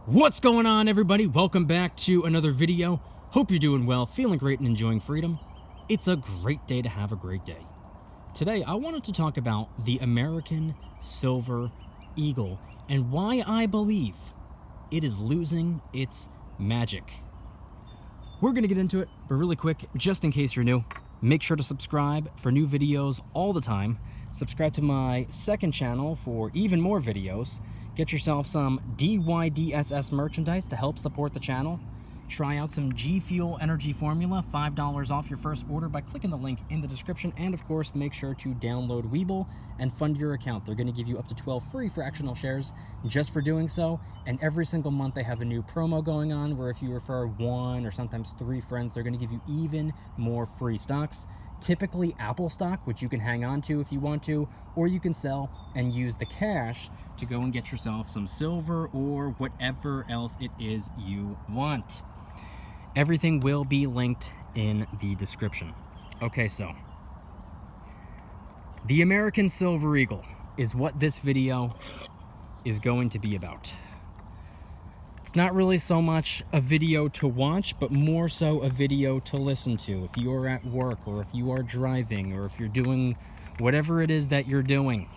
What's going on, everybody? Welcome back to another video. Hope you're doing well, feeling great, and enjoying freedom. It's a great day to have a great day. Today, I wanted to talk about the American Silver Eagle and why I believe it is losing its magic. We're going to get into it, but really quick, just in case you're new, make sure to subscribe for new videos all the time. Subscribe to my second channel for even more videos. Get yourself some DYDSS merchandise to help support the channel. Try out some G Fuel Energy Formula, $5 off your first order by clicking the link in the description. And of course, make sure to download Webull and fund your account. They're going to give you up to 12 free fractional shares just for doing so. And every single month they have a new promo going on where if you refer 1 or sometimes 3 friends, they're going to give you even more free stocks. Typically Apple stock, which you can hang on to if you want to, or you can sell and use the cash to go and get yourself some silver or whatever else it is you want. Everything will be linked in the description. Okay, so the American Silver Eagle is what this video is going to be about. It's not really so much a video to watch, but more so a video to listen to. If you're at work, or if you are driving, or if you're doing whatever it is that you're doing.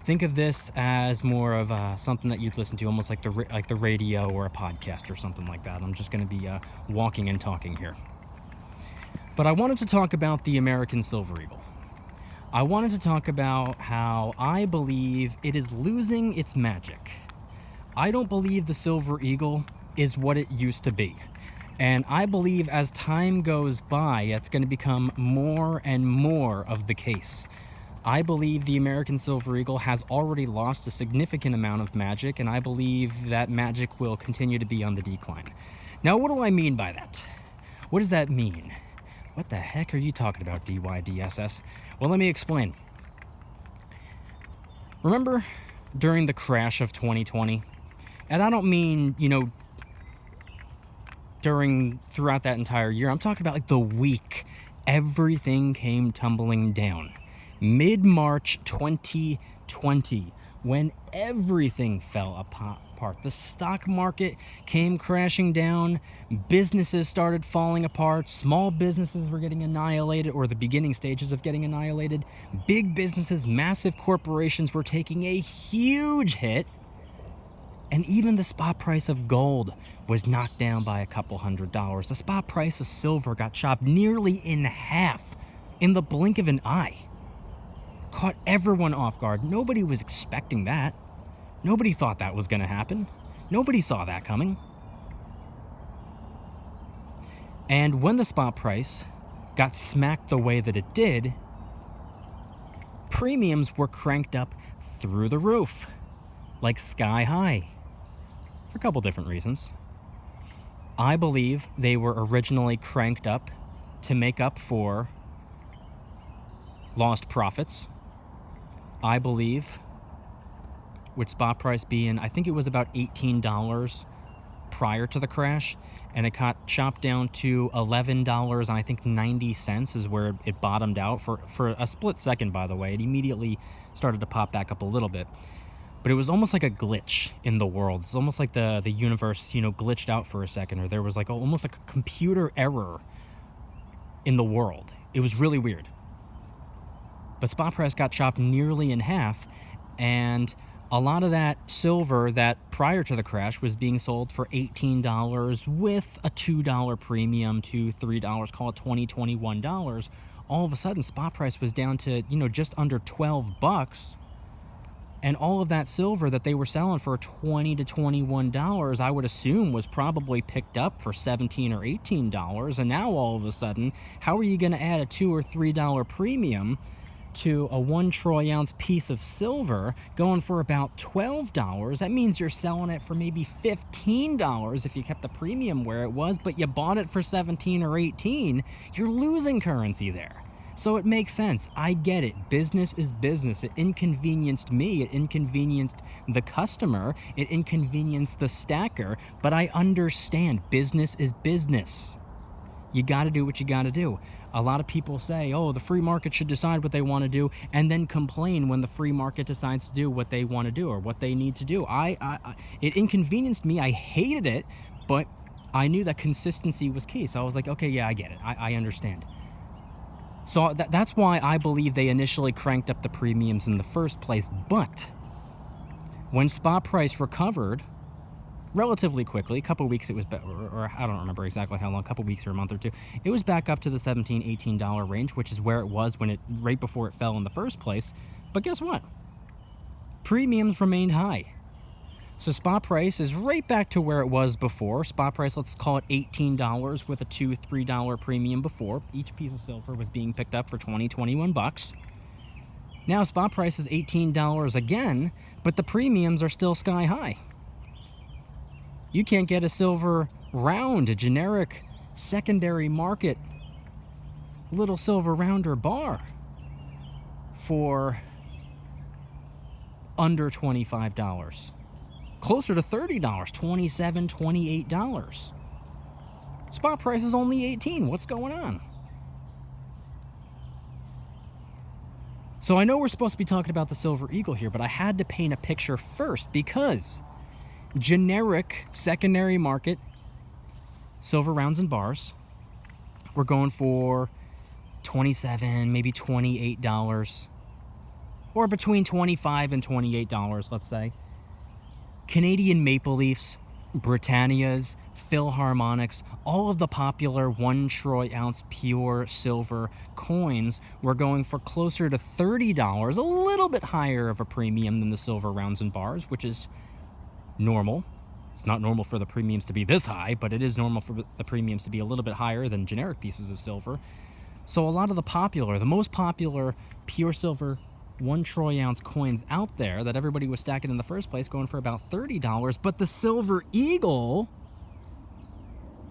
Think of this as more of something that you'd listen to, almost like the radio or a podcast or something like that. I'm just going to be walking and talking here. But I wanted to talk about the American Silver Eagle. I wanted to talk about how I believe it is losing its magic. I don't believe the Silver Eagle is what it used to be. And I believe as time goes by, it's going to become more and more of the case. I believe the American Silver Eagle has already lost a significant amount of magic, and I believe that magic will continue to be on the decline. Now, what do I mean by that? What does that mean? What the heck are you talking about, DYDSS? Well, let me explain. Remember during the crash of 2020? And I don't mean, throughout that entire year. I'm talking about like the week everything came tumbling down. Mid-March 2020, when everything fell apart. The stock market came crashing down. Businesses started falling apart. Small businesses were getting annihilated, or the beginning stages of getting annihilated. Big businesses, massive corporations were taking a huge hit. And even the spot price of gold was knocked down by a couple $100. The spot price of silver got chopped nearly in half in the blink of an eye. Caught everyone off guard. Nobody was expecting that. Nobody thought that was going to happen. Nobody saw that coming. And when the spot price got smacked the way that it did, premiums were cranked up through the roof, like sky high. For a couple different reasons. I believe they were originally cranked up to make up for lost profits. I believe, with spot price being, I think it was about $18 prior to the crash, and it got chopped down to $11 and I think 90 cents is where it bottomed out for a split second, by the way. It immediately started to pop back up a little bit. But it was almost like a glitch in the world. It's almost like the universe, glitched out for a second, or there was like almost like a computer error in the world. It was really weird. But spot price got chopped nearly in half, and a lot of that silver that prior to the crash was being sold for $18 with a $2 premium to $3, call it $20, $21. All of a sudden, spot price was down to, just under $12. And all of that silver that they were selling for $20 to $21, I would assume was probably picked up for $17 or $18. And now all of a sudden, how are you going to add a $2 or $3 premium to a 1 troy ounce piece of silver going for about $12? That means you're selling it for maybe $15 if you kept the premium where it was, but you bought it for $17 or $18. You're losing currency there. So it makes sense. I get it. Business is business. It inconvenienced me. It inconvenienced the customer. It inconvenienced the stacker. But I understand business is business. You got to do what you got to do. A lot of people say, oh, the free market should decide what they want to do, and then complain when the free market decides to do what they want to do or what they need to do. It inconvenienced me. I hated it, but I knew that consistency was key. So I was like, okay, yeah, I get it. I understand. So that's why I believe they initially cranked up the premiums in the first place. But when spot price recovered relatively quickly, a couple weeks it was, or I don't remember exactly how long, a couple weeks or a month or two, it was back up to the $17, $18 range, which is where it was when right before it fell in the first place. But guess what? Premiums remained high. So spot price is right back to where it was before. Spot price, let's call it $18 with a $2, $3 premium before. Each piece of silver was being picked up for 20, 21 bucks. Now spot price is $18 again, but the premiums are still sky high. You can't get a silver round, a generic secondary market little silver rounder bar for under $25. Closer to $30, $27, $28. Spot price is only $18. What's going on? So I know we're supposed to be talking about the Silver Eagle here, but I had to paint a picture first because generic secondary market silver rounds and bars we're going for $27, maybe $28, or between $25 and $28, let's say. Canadian Maple Leafs, Britannias, Philharmonics, all of the popular 1 troy ounce pure silver coins were going for closer to $30, a little bit higher of a premium than the silver rounds and bars, which is normal. It's not normal for the premiums to be this high, but it is normal for the premiums to be a little bit higher than generic pieces of silver. So a lot of the most popular pure silver 1 troy ounce coins out there that everybody was stacking in the first place going for about $30, but the Silver Eagle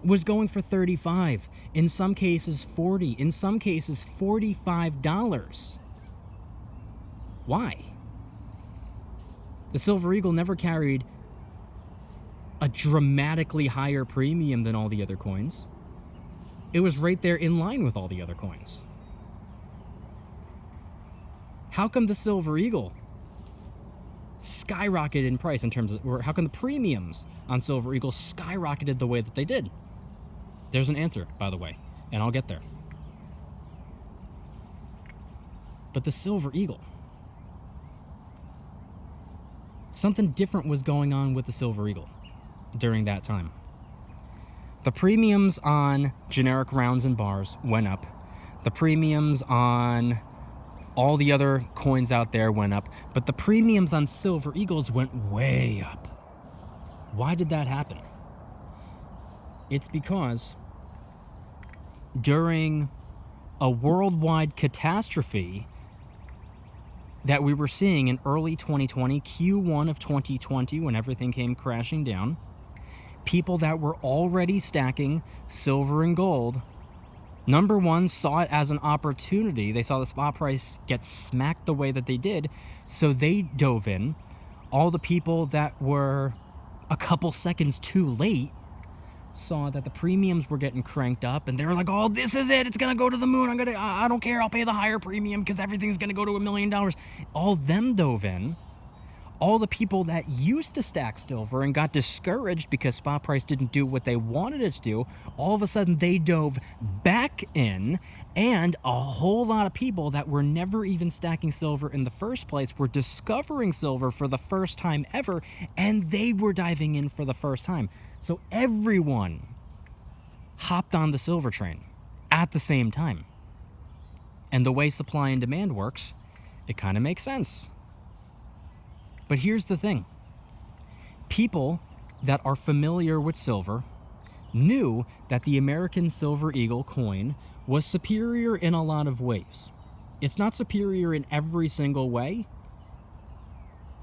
was going for $35, in some cases $40, in some cases $45. Why? The Silver Eagle never carried a dramatically higher premium than all the other coins. It was right there in line with all the other coins. How come the Silver Eagle skyrocketed in price in terms of, or how come the premiums on Silver Eagle skyrocketed the way that they did? There's an answer, by the way, and I'll get there. But the Silver Eagle, something different was going on with the Silver Eagle during that time. The premiums on generic rounds and bars went up. The premiums on all the other coins out there went up, but the premiums on Silver Eagles went way up. Why did that happen? It's because during a worldwide catastrophe that we were seeing in early 2020, Q1 of 2020, when everything came crashing down, people that were already stacking silver and gold, number one, saw it as an opportunity. They saw the spot price get smacked the way that they did, so they dove in. All the people that were a couple seconds too late saw that the premiums were getting cranked up, and they were like, oh, this is it, it's gonna go to the moon, I don't care, I'll pay the higher premium because everything's gonna go to $1 million. All them dove in. All the people that used to stack silver and got discouraged because spot price didn't do what they wanted it to do, all of a sudden they dove back in, and a whole lot of people that were never even stacking silver in the first place were discovering silver for the first time ever, and they were diving in for the first time. So everyone hopped on the silver train at the same time. And the way supply and demand works, it kind of makes sense. But here's the thing. People that are familiar with silver knew that the American Silver Eagle coin was superior in a lot of ways. It's not superior in every single way,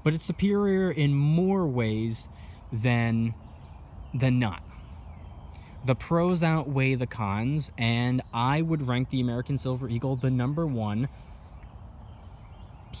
but it's superior in more ways than not. The pros outweigh the cons, and I would rank the American Silver Eagle the number one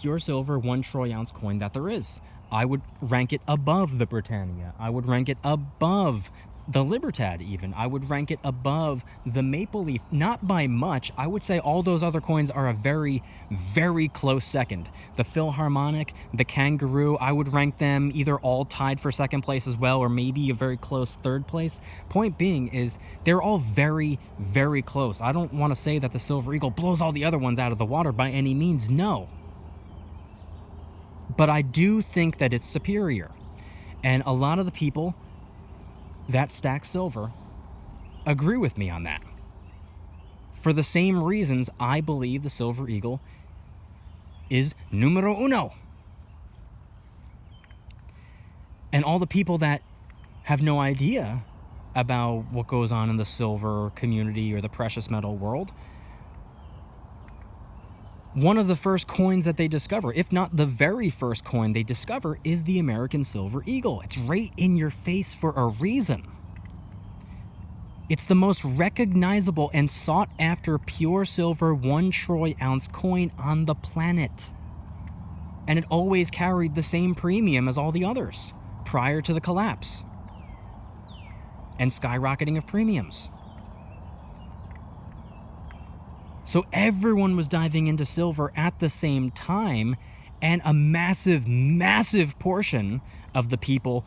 pure silver 1 troy ounce coin that there is. I would rank it above the Britannia. I would rank it above the Libertad even. I would rank it above the Maple Leaf, not by much. I would say all those other coins are a very, very close second. The Philharmonic, the Kangaroo, I would rank them either all tied for second place as well, or maybe a very close third place. Point being is they're all very, very close. I don't want to say that the Silver Eagle blows all the other ones out of the water by any means, no. But I do think that it's superior. And a lot of the people that stack silver agree with me on that. For the same reasons, I believe the Silver Eagle is numero uno. And all the people that have no idea about what goes on in the silver community or the precious metal world, one of the first coins that they discover, if not the very first coin they discover, is the American Silver Eagle. It's right in your face for a reason. It's the most recognizable and sought after pure silver 1 troy ounce coin on the planet. And it always carried the same premium as all the others prior to the collapse and skyrocketing of premiums. So everyone was diving into silver at the same time, and a massive, massive portion of the people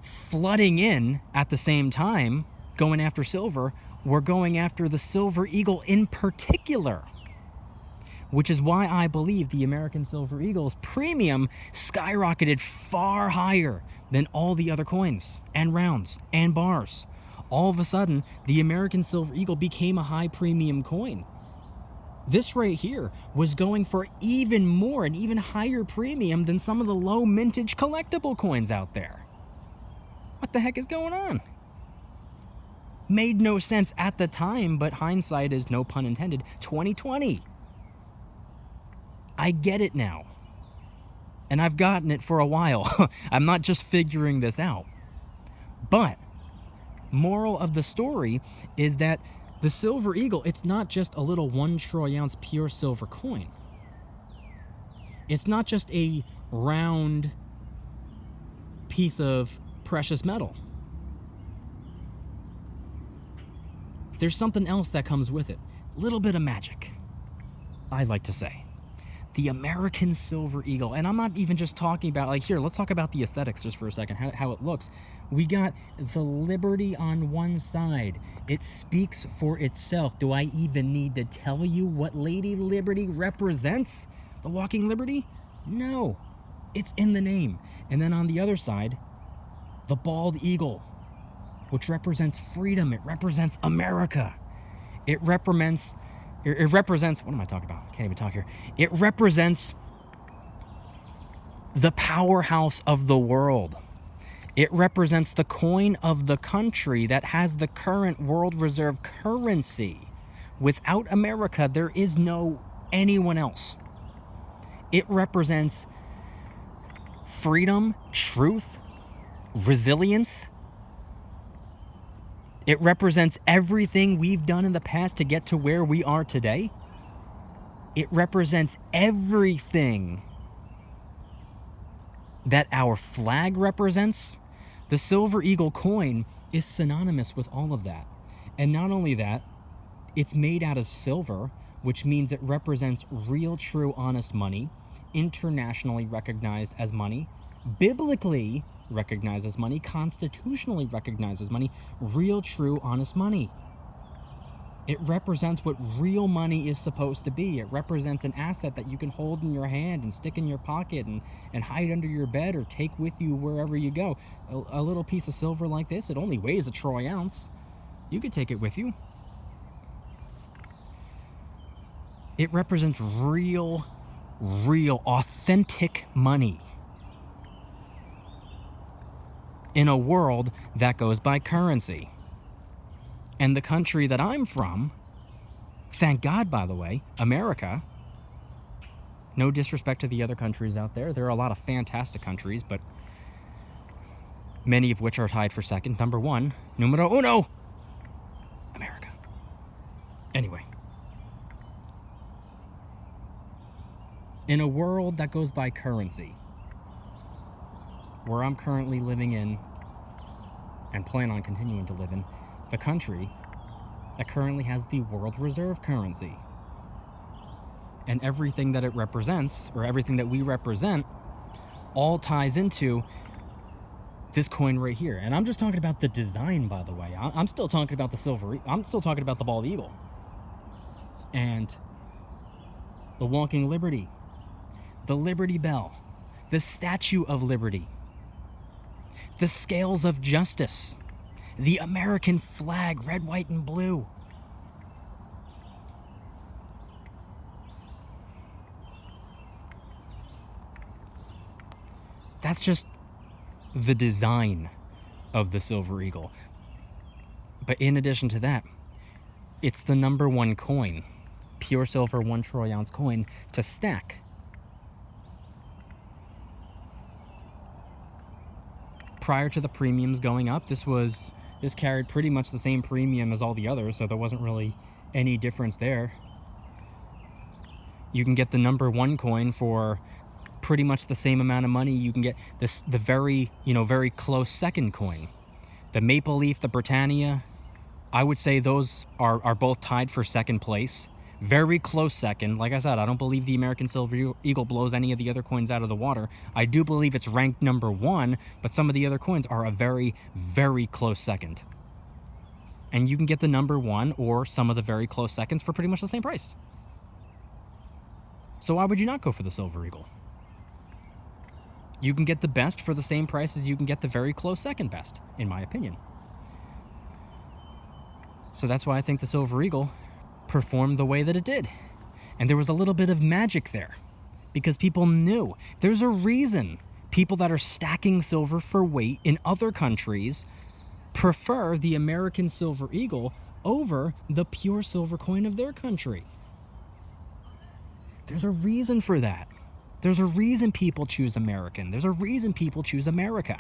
flooding in at the same time, going after silver, were going after the Silver Eagle in particular. Which is why I believe the American Silver Eagle's premium skyrocketed far higher than all the other coins and rounds and bars. All of a sudden, the American Silver Eagle became a high premium coin. This right here was going for even more, an even higher premium than some of the low mintage collectible coins out there. What the heck is going on? Made no sense at the time, but hindsight is, no pun intended, 2020. I get it now. And I've gotten it for a while. I'm not just figuring this out. But, moral of the story is that the Silver Eagle, it's not just a little 1 troy ounce pure silver coin. It's not just a round piece of precious metal. There's something else that comes with it. A little bit of magic, I like to say. The American Silver Eagle. And I'm not even just talking about, like, here, let's talk about the aesthetics just for a second, how it looks. We got the Liberty on one side. It speaks for itself. Do I even need to tell you what Lady Liberty represents? The Walking Liberty? No. It's in the name. And then on the other side, the bald eagle, which represents freedom. It represents America. It represents, what am I talking about? I can't even talk here. It represents the powerhouse of the world. It represents the coin of the country that has the current world reserve currency. Without America, there is no anyone else. It represents freedom, truth, resilience. It represents everything we've done in the past to get to where we are today. It represents everything that our flag represents. The Silver Eagle coin is synonymous with all of that. And not only that, it's made out of silver, which means it represents real, true, honest money, internationally recognized as money, biblically recognized as money, constitutionally recognized as money, real, true, honest money. It represents what real money is supposed to be. It represents an asset that you can hold in your hand and stick in your pocket and hide under your bed or take with you wherever you go. A little piece of silver like this, it only weighs 1 troy ounce. You could take it with you. It represents real, authentic money in a world that goes by currency. And the country that I'm from, thank God, by the way, America, no disrespect to the other countries out there. There are a lot of fantastic countries, but many of which are tied for second. Number one, numero uno, America. Anyway. In a world that goes by currency, where I'm currently living in, and plan on continuing to live in, the country that currently has the world reserve currency. And everything that it represents, or everything that we represent, all ties into this coin right here. And I'm just talking about the design, by the way. I'm still talking about the silver. I'm still talking about the bald eagle. And the walking liberty, the Liberty Bell, the Statue of Liberty, the scales of justice, the American flag, red, white, and blue. That's just the design of the Silver Eagle. But in addition to that, it's the #1 coin, pure silver 1 troy ounce coin to stack. Prior to the premiums going up, this carried pretty much the same premium as all the others, so there wasn't really any difference there. You can get the #1 coin for pretty much the same amount of money. You can get the very close second coin. The Maple Leaf, the Britannia, I would say those are both tied for second place. Very close second. Like I said, I don't believe the American Silver Eagle blows any of the other coins out of the water. I do believe it's ranked #1, but some of the other coins are a very, very close second. And you can get the #1 or some of the very close seconds for pretty much the same price. So why would you not go for the Silver Eagle? You can get the best for the same price as you can get the very close second best, in my opinion. So that's why I think the Silver Eagle performed the way that it did. And there was a little bit of magic there, because people knew. There's a reason people that are stacking silver for weight in other countries prefer the American Silver Eagle over the pure silver coin of their country. There's a reason for that. There's a reason people choose American. There's a reason people choose America.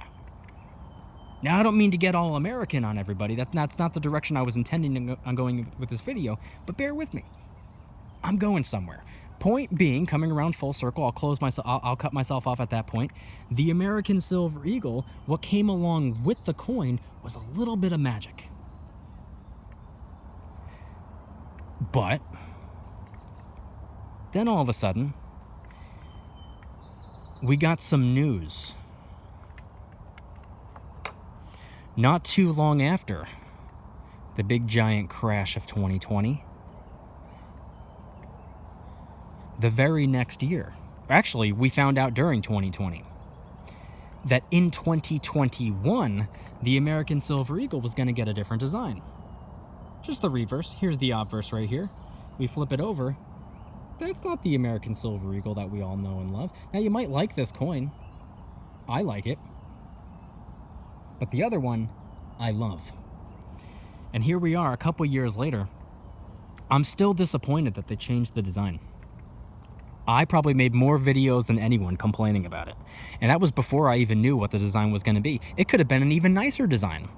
Now, I don't mean to get all American on everybody. That's not the direction I was intending on going with this video, but bear with me. I'm going somewhere. Point being, coming around full circle, I'll cut myself off at that point. The American Silver Eagle, what came along with the coin was a little bit of magic. But then all of a sudden, we got some news. Not too long after the big giant crash of 2020, the very next year, actually, we found out during 2020, that in 2021, the American Silver Eagle was going to get a different design. Just the reverse. Here's the obverse right here. We flip it over. That's not the American Silver Eagle that we all know and love. Now, you might like this coin. I like it. But the other one, I love. And here we are a couple years later. I'm still disappointed that they changed the design. I probably made more videos than anyone complaining about it. And that was before I even knew what the design was going to be. It could have been an even nicer design.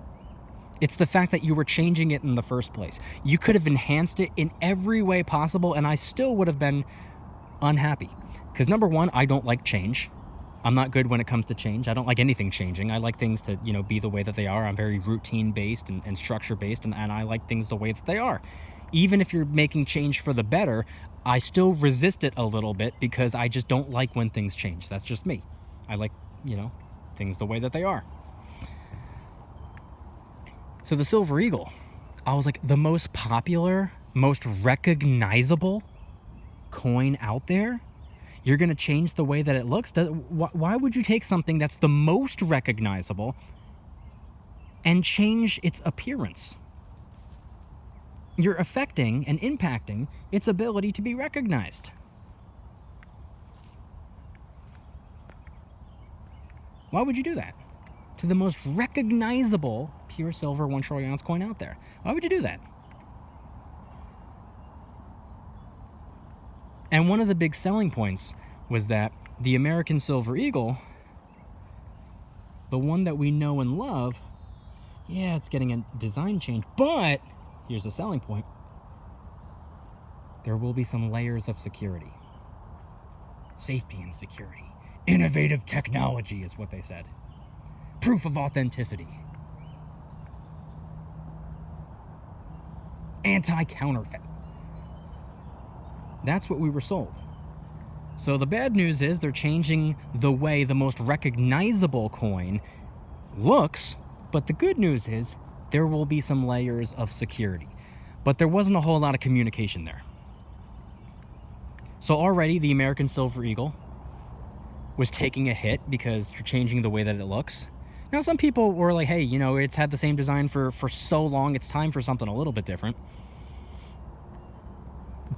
It's the fact that you were changing it in the first place. You could have enhanced it in every way possible, and I still would have been unhappy. Because #1, I don't like change. I'm not good when it comes to change. I don't like anything changing. I like things to, be the way that they are. I'm very routine-based and structure-based, and I like things the way that they are. Even if you're making change for the better, I still resist it a little bit because I just don't like when things change. That's just me. I like, things the way that they are. So the Silver Eagle, I was like, the most popular, most recognizable coin out there? You're going to change the way that it looks? Why would you take something that's the most recognizable and change its appearance? You're affecting and impacting its ability to be recognized. Why would you do that to the most recognizable pure silver 1 troy ounce coin out there? Why would you do that? And one of the big selling points was that the American Silver Eagle, the one that we know and love, yeah, it's getting a design change, but here's the selling point. There will be some layers of security. Safety and security. Innovative technology is what they said. Proof of authenticity. Anti-counterfeit. That's what we were sold. So the bad news is they're changing the way the most recognizable coin looks, but the good news is there will be some layers of security. But there wasn't a whole lot of communication there. So already the American Silver Eagle was taking a hit because you're changing the way that it looks. Now some people were like, hey, you know, it's had the same design for so long, it's time for something a little bit different.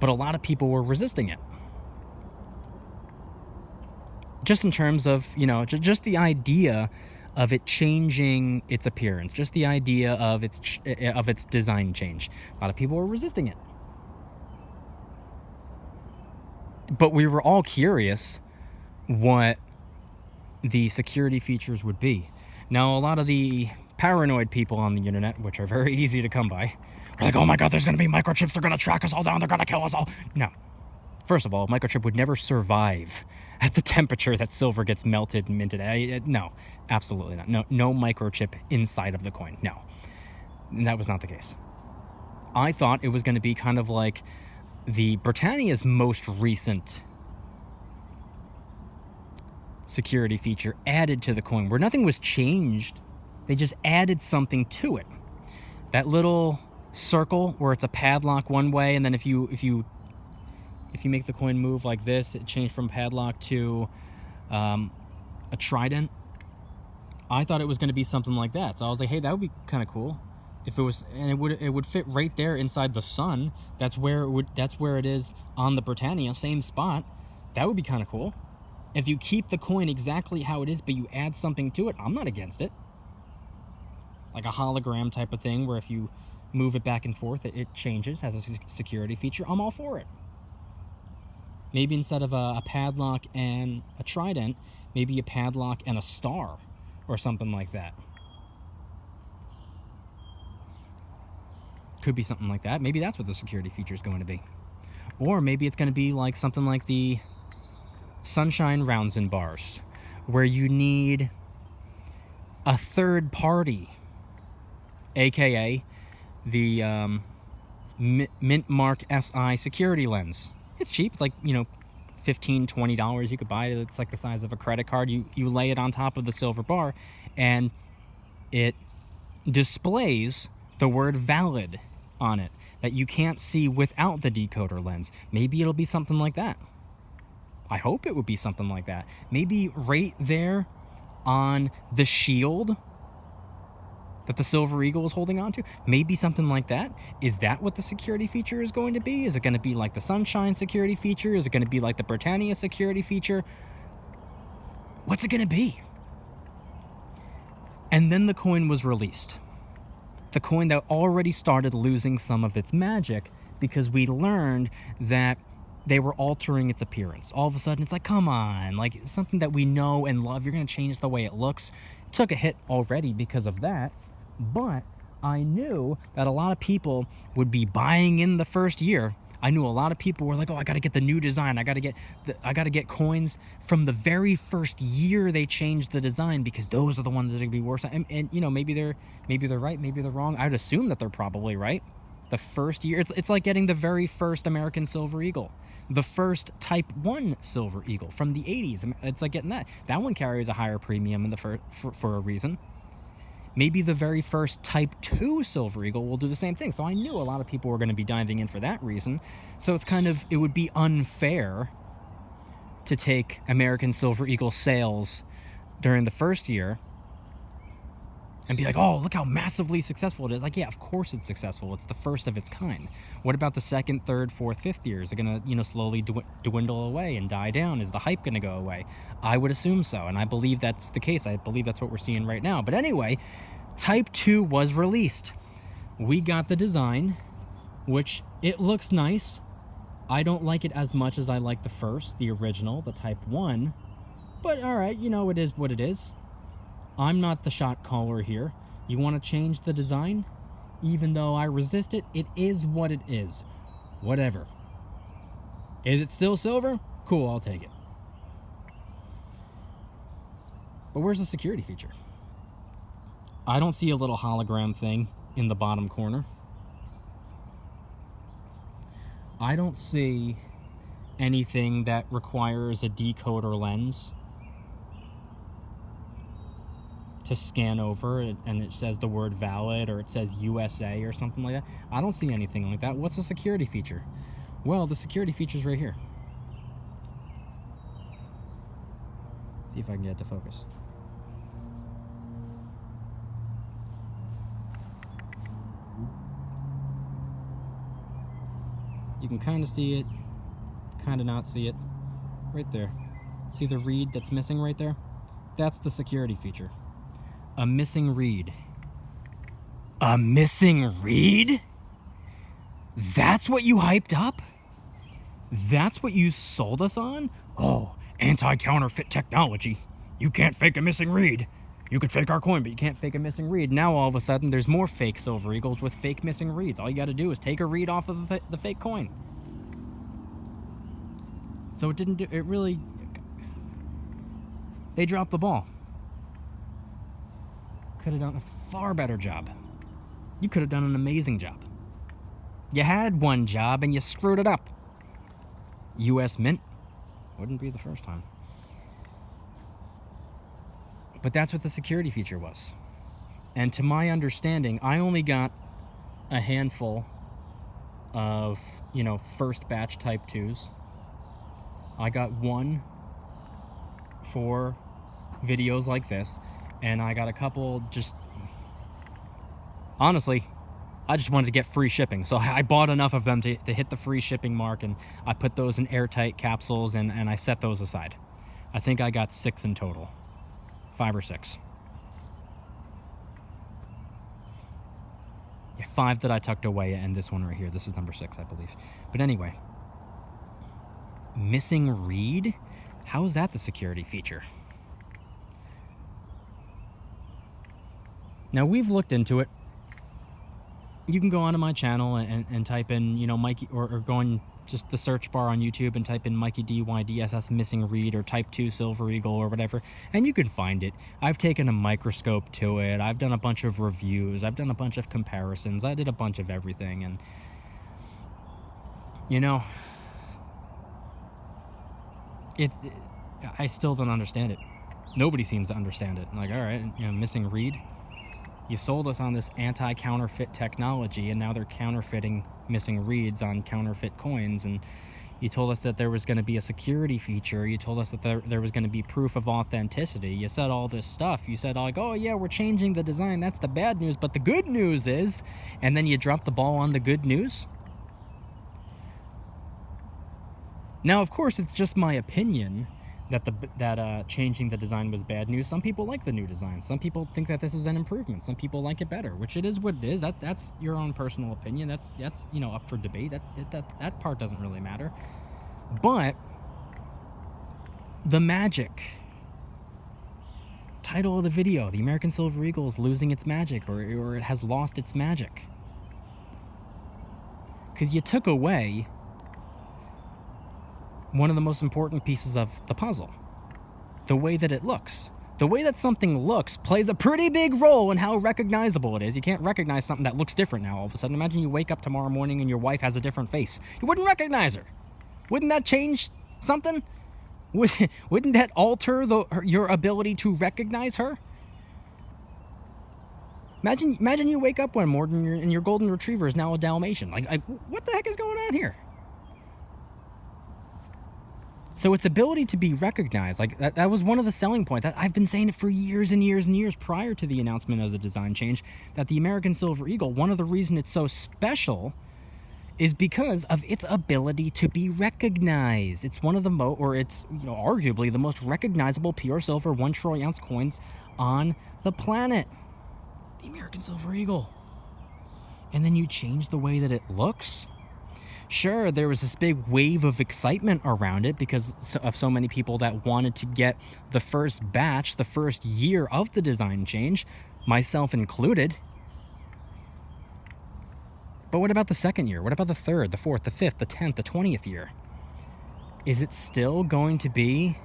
But a lot of people were resisting it. Just in terms of, you know, just the idea of it changing its appearance, just the idea of its design change. A lot of people were resisting it. But we were all curious what the security features would be. Now, a lot of the paranoid people on the internet, which are very easy to come by, are like, oh my God, there's going to be microchips. They're going to track us all down. They're going to kill us all. No. First of all, a microchip would never survive at the temperature that silver gets melted and minted. No, absolutely not. No microchip inside of the coin. No, and that was not the case. I thought it was going to be kind of like the Britannia's most recent security feature added to the coin, where nothing was changed. They just added something to it. That little circle where it's a padlock one way, and then if you make the coin move like this, it changed from padlock to a trident. I thought it was going to be something like that. So I was like, hey, that would be kind of cool if it was, and it would fit right there inside the sun. That's where it is on the Britannia, same spot. That would be kind of cool. If you keep the coin exactly how it is, but you add something to it, I'm not against it. Like a hologram type of thing where if you move it back and forth, it changes, has a security feature. I'm all for it. Maybe instead of a padlock and a trident, maybe a padlock and a star or something like that. Could be something like that. Maybe that's what the security feature is going to be. Or maybe it's going to be like something like the Sunshine Rounds and Bars, where you need a third party, aka the Mint Mark SI security lens. It's cheap. It's like, you know, $15, $20. You could buy it. It's like the size of a credit card. You lay it on top of the silver bar, and it displays the word valid on it that you can't see without the decoder lens. Maybe it'll be something like that. I hope it would be something like that. Maybe right there on the shield that the Silver Eagle is holding on to. Maybe something like that. Is that what the security feature is going to be? Is it going to be like the Sunshine security feature? Is it going to be like the Britannia security feature? What's it going to be? And then the coin was released. The coin that already started losing some of its magic because we learned that they were altering its appearance. All of a sudden, it's like, come on, like something that we know and love, you're going to change the way it looks. It took a hit already because of that, but I knew that a lot of people would be buying in the first year. I knew a lot of people were like, oh, I got to get the new design. I got to get coins from the very first year they changed the design, because those are the ones that are going to be worse. And you know, maybe they're right, maybe they're wrong. I'd assume that they're probably right. The first year, it's like getting the very first American Silver Eagle. The first Type 1 Silver Eagle from the 80s. It's like getting that. That one carries a higher premium in the for a reason. Maybe the very first Type 2 Silver Eagle will do the same thing. So I knew a lot of people were going to be diving in for that reason. So it would be unfair to take American Silver Eagle sales during the first year and be like, oh, look how massively successful it is. Like, yeah, of course it's successful. It's the first of its kind. What about the second, third, fourth, fifth year? Is it going to, slowly dwindle away and die down? Is the hype going to go away? I would assume so, and I believe that's the case. I believe that's what we're seeing right now. But anyway, Type 2 was released. We got the design, which it looks nice. I don't like it as much as I like the first, the original, the Type 1. But all right, it is what it is. I'm not the shot caller here. You want to change the design? Even though I resist it, it is what it is. Whatever. Is it still silver? Cool, I'll take it. But where's the security feature? I don't see a little hologram thing in the bottom corner. I don't see anything that requires a decoder lens to scan over and it says the word valid or it says USA or something like that. I don't see anything like that. What's the security feature? Well, the security feature's right here. See if I can get it to focus. You can kind of see it, kind of not see it. Right there. See the read that's missing right there? That's the security feature. A missing read. A missing read? That's what you hyped up? That's what you sold us on? Oh, anti-counterfeit technology. You can't fake a missing read. You could fake our coin, but you can't fake a missing read. Now all of a sudden, there's more fake Silver Eagles with fake missing reads. All you got to do is take a read off of the fake coin. So it didn't do, it really, they dropped the ball. Could have done a far better job. You could have done an amazing job. You had one job and you screwed it up. US Mint wouldn't be the first time. But that's what the security feature was. And to my understanding, I only got a handful of, first batch type 2s. I got one for videos like this, and I got a couple just... Honestly, I just wanted to get free shipping. So I bought enough of them to hit the free shipping mark, and I put those in airtight capsules, and I set those aside. I think I got 6 in total. 5 or 6. Yeah, 5 that I tucked away, and this one right here. This is number 6, I believe. But anyway, missing read? How is that the security feature? Now, we've looked into it. You can go onto my channel and type in, Mykie, or go in just the search bar on YouTube and type in Mykie DYDSS missing read or type 2 Silver Eagle or whatever, and you can find it. I've taken a microscope to it. I've done a bunch of reviews. I've done a bunch of comparisons. I did a bunch of everything, and I still don't understand it. Nobody seems to understand it. Like, all right, missing read. You sold us on this anti-counterfeit technology, and now they're counterfeiting missing reads on counterfeit coins. And you told us that there was going to be a security feature. You told us that there was going to be proof of authenticity. You said all this stuff. You said, like, oh, yeah, we're changing the design. That's the bad news. But the good news is, and then you dropped the ball on the good news. Now, of course, it's just my opinion that changing the design was bad news. Some people like the new design. Some people think that this is an improvement. Some people like it better, which it is what it is. That's your own personal opinion. That's up for debate. That part doesn't really matter. But the magic title of the video, the American Silver Eagle is losing its magic, or it has lost its magic, because you took away one of the most important pieces of the puzzle. The way that it looks. The way that something looks plays a pretty big role in how recognizable it is. You can't recognize something that looks different now all of a sudden. Imagine you wake up tomorrow morning and your wife has a different face. You wouldn't recognize her. Wouldn't that change something? Wouldn't that alter your ability to recognize her? Imagine you wake up one morning and your golden retriever is now a Dalmatian. Like what the heck is going on here? So its ability to be recognized, like that was one of the selling points. I've been saying it for years and years and years prior to the announcement of the design change, that the American Silver Eagle, one of the reasons it's so special is because of its ability to be recognized. It's one of the it's arguably the most recognizable pure silver 1 troy ounce coins on the planet. The American Silver Eagle. And then you change the way that it looks. Sure, there was this big wave of excitement around it because of so many people that wanted to get the first batch, the first year of the design change, myself included. But what about the second year? What about the 3rd, the 4th, the 5th, the 10th, the 20th year? Is it still going to be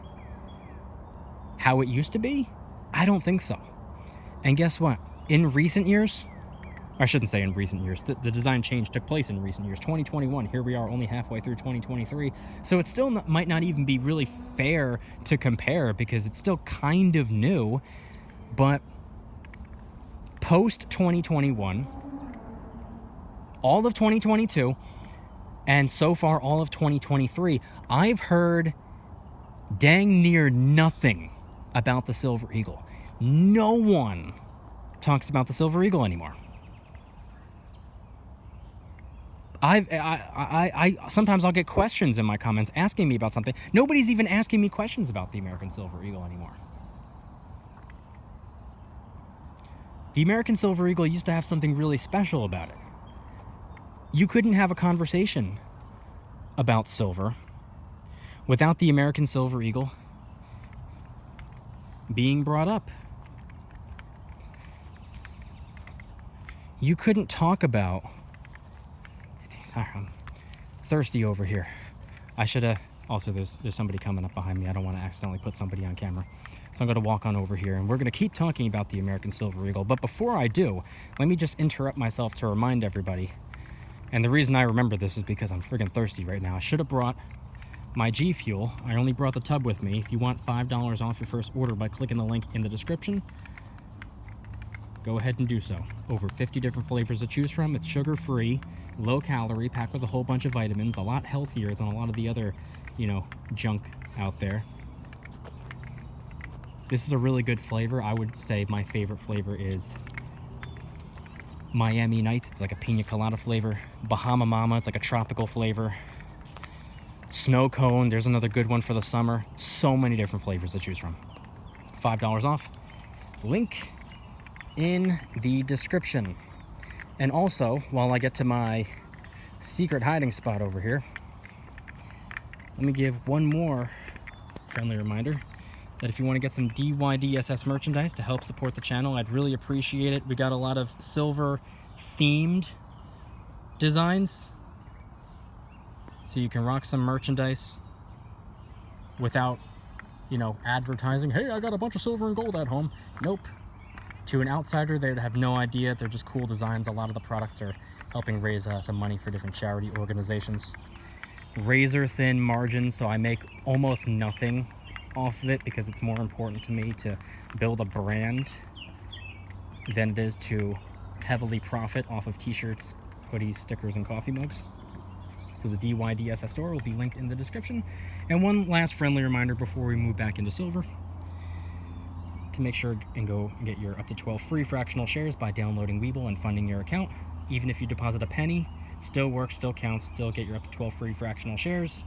how it used to be? I don't think so. And guess what? In recent years, I shouldn't say in recent years. The design change took place in recent years. 2021, here we are only halfway through 2023. So it still might not even be really fair to compare because it's still kind of new. But post 2021, all of 2022, and so far all of 2023, I've heard dang near nothing about the Silver Eagle. No one talks about the Silver Eagle anymore. I sometimes I'll get questions in my comments asking me about something. Nobody's even asking me questions about the American Silver Eagle anymore. The American Silver Eagle used to have something really special about it. You couldn't have a conversation about silver without the American Silver Eagle being brought up. You couldn't talk about... I'm thirsty over here. I should have... Also, there's somebody coming up behind me. I don't want to accidentally put somebody on camera. So I'm going to walk on over here, and we're going to keep talking about the American Silver Eagle. But before I do, let me just interrupt myself to remind everybody. And the reason I remember this is because I'm friggin' thirsty right now. I should have brought my G Fuel. I only brought the tub with me. If you want $5 off your first order by clicking the link in the description, go ahead and do so. Over 50 different flavors to choose from. It's sugar-free, low-calorie, packed with a whole bunch of vitamins, a lot healthier than a lot of the other, junk out there. This is a really good flavor. I would say my favorite flavor is Miami Nights. It's like a pina colada flavor. Bahama Mama, it's like a tropical flavor. Snow Cone, there's another good one for the summer. So many different flavors to choose from. $5 off. Link in the description. And also, while I get to my secret hiding spot over here, let me give one more friendly reminder that if you want to get some DYDSS merchandise to help support the channel, I'd really appreciate it. We got a lot of silver themed designs, so you can rock some merchandise without, advertising, hey, I got a bunch of silver and gold at home. Nope. To an outsider, they'd have no idea. They're just cool designs. A lot of the products are helping raise some money for different charity organizations. Razor thin margins, so I make almost nothing off of it because it's more important to me to build a brand than it is to heavily profit off of t-shirts, hoodies, stickers, and coffee mugs. So the DYDSS store will be linked in the description. And one last friendly reminder before we move back into silver, to make sure and go and get your up to 12 free fractional shares by downloading Webull and funding your account. Even if you deposit a penny, still works, still counts, still get your up to 12 free fractional shares.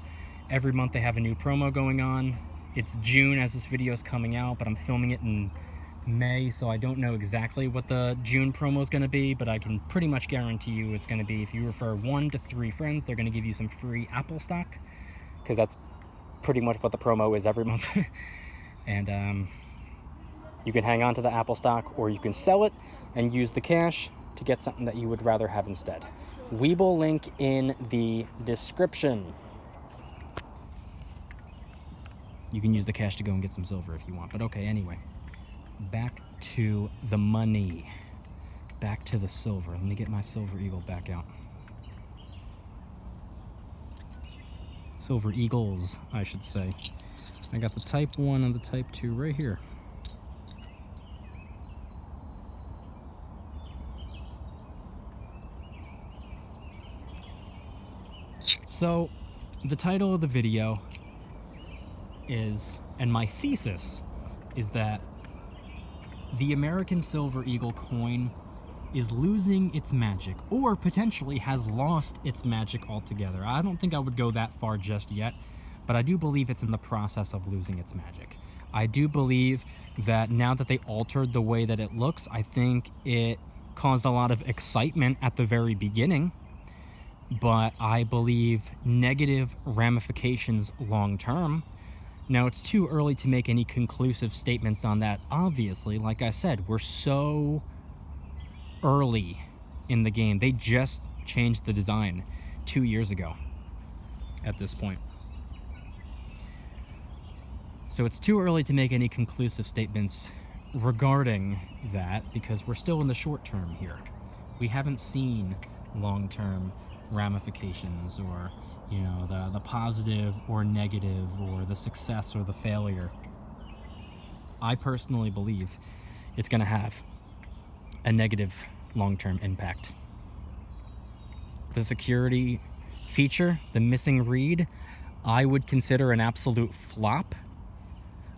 Every month they have a new promo going on. It's June as this video is coming out, but I'm filming it in May, so I don't know exactly what the June promo is going to be, but I can pretty much guarantee you it's going to be, if you refer 1 to 3 friends, they're going to give you some free Apple stock, because that's pretty much what the promo is every month. And you can hang on to the Apple stock, or you can sell it and use the cash to get something that you would rather have instead. Webull link in the description. You can use the cash to go and get some silver if you want. But okay, anyway. Back to the money. Back to the silver. Let me get my Silver Eagle back out. Silver Eagles, I should say. I got the Type 1 and the Type 2 right here. So, the title of the video is, and my thesis is, that the American Silver Eagle coin is losing its magic, or potentially has lost its magic altogether. I don't think I would go that far just yet, but I do believe it's in the process of losing its magic. I do believe that now that they altered the way that it looks, I think it caused a lot of excitement at the very beginning, but I believe negative ramifications long term. Now, it's too early to make any conclusive statements on that, obviously. Like I said, we're so early in the game. They just changed the design 2 years ago at this point. So it's too early to make any conclusive statements regarding that, because we're still in the short term here. We haven't seen long-term ramifications, or the positive or negative, or the success or the failure. I personally believe it's going to have a negative long-term impact. The security feature, the missing read, I would consider an absolute flop,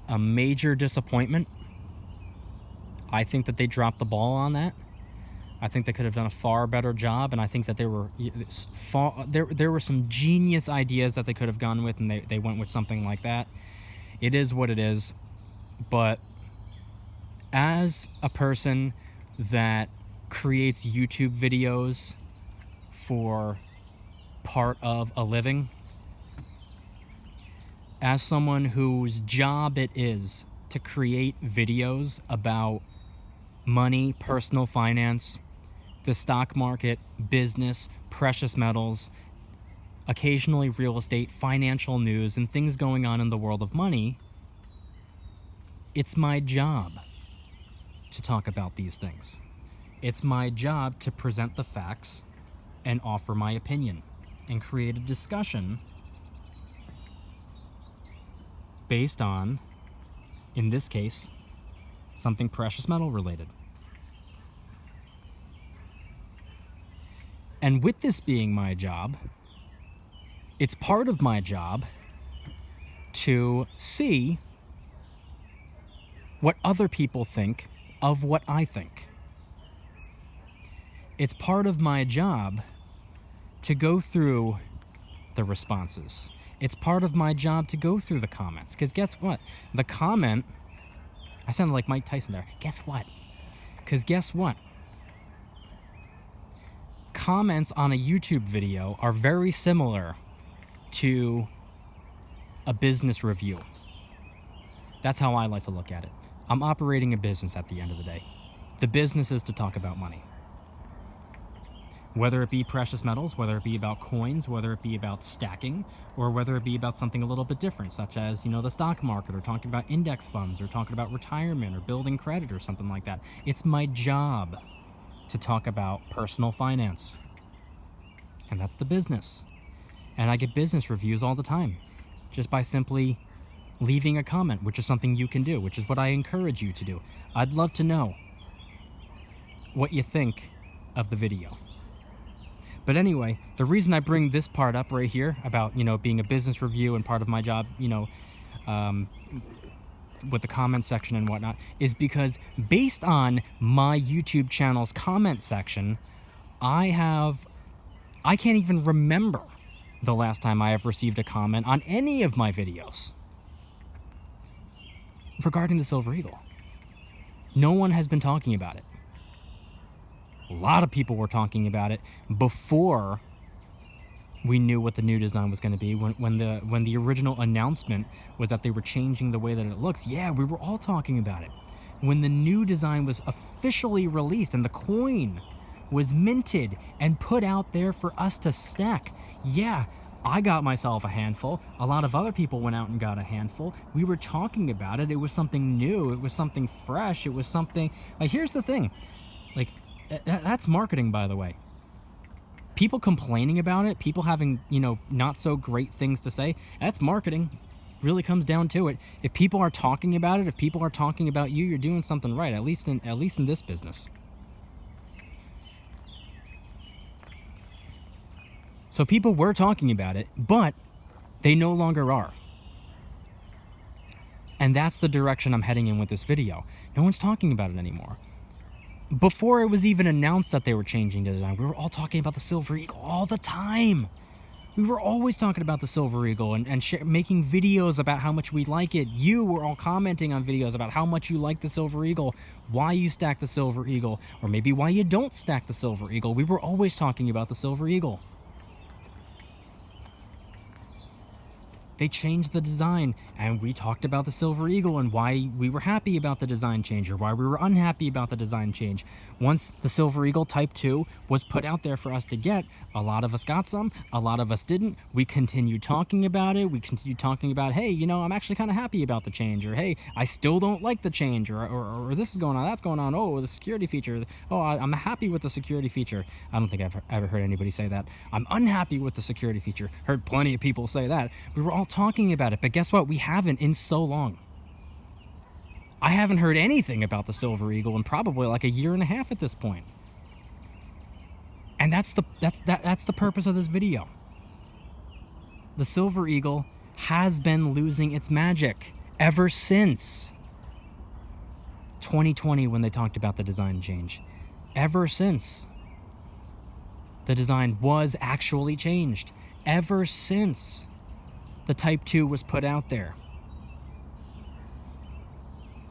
a major disappointment. I think that they dropped the ball on that. I think they could have done a far better job, and I think that there were some genius ideas that they could have gone with, and they went with something like that. It is what it is. But as a person that creates YouTube videos for part of a living, as someone whose job it is to create videos about money, personal finance, the stock market, business, precious metals, occasionally real estate, financial news, and things going on in the world of money, it's my job to talk about these things. It's my job to present the facts and offer my opinion and create a discussion based on, in this case, something precious metal related. And with this being my job, it's part of my job to see what other people think of what I think. It's part of my job to go through the responses. It's part of my job to go through the comments. Because guess what? The comment, I sounded like Mike Tyson there. Guess what? Because guess what? Comments on a YouTube video are very similar to a business review. That's how I like to look at it. I'm operating a business at the end of the day. The business is to talk about money. Whether it be precious metals, whether it be about coins, whether it be about stacking, or whether it be about something a little bit different, such as, the stock market, or talking about index funds, or talking about retirement, or building credit, or something like that. It's my job to talk about personal finance. And that's the business. And I get business reviews all the time, just by simply leaving a comment, which is something you can do, which is what I encourage you to do. I'd love to know what you think of the video. But anyway, the reason I bring this part up right here about, being a business review and part of my job, with the comment section and whatnot, is because based on my YouTube channel's comment section, I can't even remember the last time I have received a comment on any of my videos regarding the Silver Eagle. No one has been talking about it. A lot of people were talking about it before we knew what the new design was going to be. When the original announcement was that they were changing the way that it looks, yeah, we were all talking about it. When the new design was officially released and the coin was minted and put out there for us to stack, yeah, I got myself a handful. A lot of other people went out and got a handful. We were talking about it. It was something new. It was something fresh. It was something... here's the thing. That's marketing, by the way. People complaining about it, people having, not so great things to say, that's marketing. Really comes down to it. If people are talking about it, if people are talking about you, you're doing something right, at least in this business. So people were talking about it, but they no longer are. And that's the direction I'm heading in with this video. No one's talking about it anymore. Before it was even announced that they were changing the design, we were all talking about the Silver Eagle all the time. We were always talking about the Silver Eagle and making videos about how much we like it. You were all commenting on videos about how much you like the Silver Eagle, why you stack the Silver Eagle, or maybe why you don't stack the Silver Eagle. We were always talking about the Silver Eagle. they changed the design, and we talked about the Silver Eagle and why we were happy about the design change or why we were unhappy about the design change. Once the Silver Eagle Type 2 was put out there for us to get, a lot of us got some, a lot of us didn't. We continued talking about it. We continued talking about, hey, you know, I'm actually kind of happy about the change, or hey, I still don't like the change, or this is going on, that's going on, oh, the security feature, oh, I'm happy with the security feature. I don't think I've ever heard anybody say that. I'm unhappy with the security feature. Heard plenty of people say that. We were all talking about it, but guess what? We haven't in so long. I haven't heard anything about the Silver Eagle in probably like a year and a half at this point. And that's the purpose of this video. The Silver Eagle has been losing its magic ever since 2020 when they talked about the design change. Ever since the design was actually changed. Ever since the Type 2 was put out there.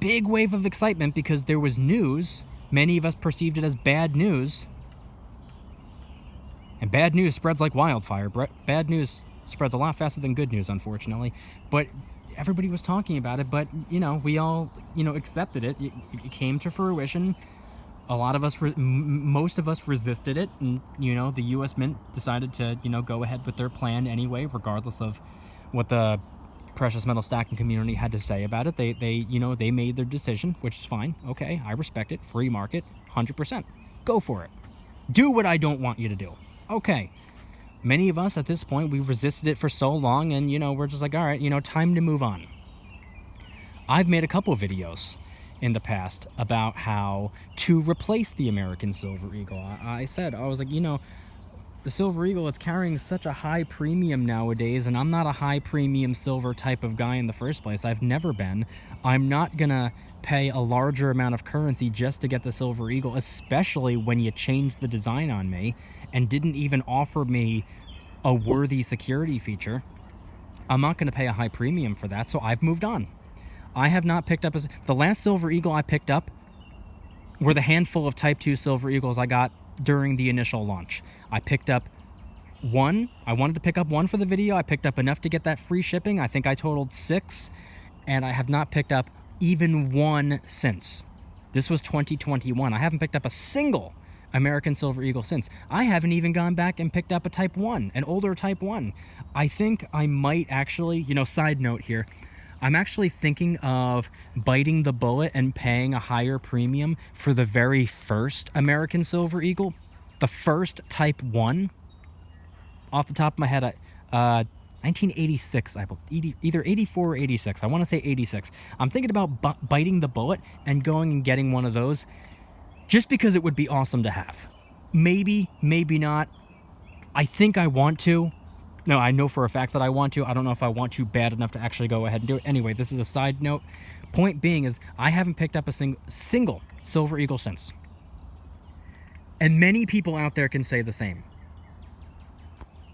Big wave of excitement because there was news. Many of us perceived it as bad news. And bad news spreads like wildfire. Bad news spreads a lot faster than good news, unfortunately. But everybody was talking about it, but, you know, we all, you know, accepted it. It came to fruition. A lot of us, most of us resisted it, and, you know, the U.S. Mint decided to, you know, go ahead with their plan anyway, regardless of what the precious metal stacking community had to say about it. They you know, they made their decision, which is fine. Okay, I respect it. Free market, 100%. Go for it. Do what I don't want you to do. Okay. Many of us at this point, we resisted it for so long, and, you know, we're just like, all right, you know, time to move on. I've made a couple of videos in the past about how to replace the American Silver Eagle. I was like, you know, the Silver Eagle, it's carrying such a high premium nowadays, and I'm not a high premium silver type of guy in the first place. I've never been. I'm not gonna pay a larger amount of currency just to get the Silver Eagle, especially when you changed the design on me and didn't even offer me a worthy security feature. I'm not gonna pay a high premium for that, so I've moved on. I have not picked up the last Silver Eagle I picked up were the handful of Type 2 Silver Eagles I got during the initial launch. I picked up one. I wanted to pick up one for the video. I picked up enough to get that free shipping. I think I totaled 6, and I have not picked up even one since. This was 2021. I haven't picked up a single American Silver Eagle since. I haven't even gone back and picked up a Type 1, an older Type 1. I think I might actually, you know, side note here, I'm actually thinking of biting the bullet and paying a higher premium for the very first American Silver Eagle. The first Type 1. Off the top of my head, 1986, I believe, either 84 or 86. I want to say 86. I'm thinking about biting the bullet and going and getting one of those just because it would be awesome to have. Maybe, maybe not. I think I want to. No, I know for a fact that I want to. I don't know if I want to bad enough to actually go ahead and do it. Anyway, this is a side note. Point being is I haven't picked up a single Silver Eagle since. And many people out there can say the same.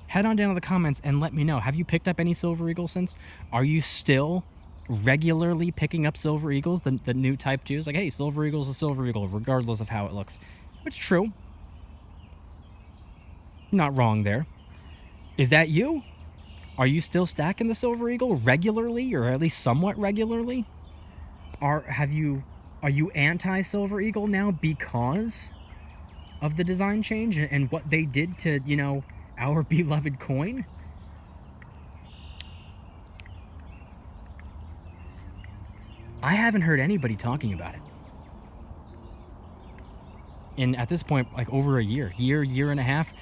Head on down to the comments and let me know. Have you picked up any Silver Eagles since? Are you still regularly picking up Silver Eagles, the new Type 2s? Like, hey, Silver Eagle's a Silver Eagle, regardless of how it looks. It's true. Not wrong there. Is that you? Are you still stacking the Silver Eagle regularly, or at least somewhat regularly? Are you anti-Silver Eagle now because of the design change and what they did to, you know, our beloved coin? I haven't heard anybody talking about it. And at this point, like over a year and a half,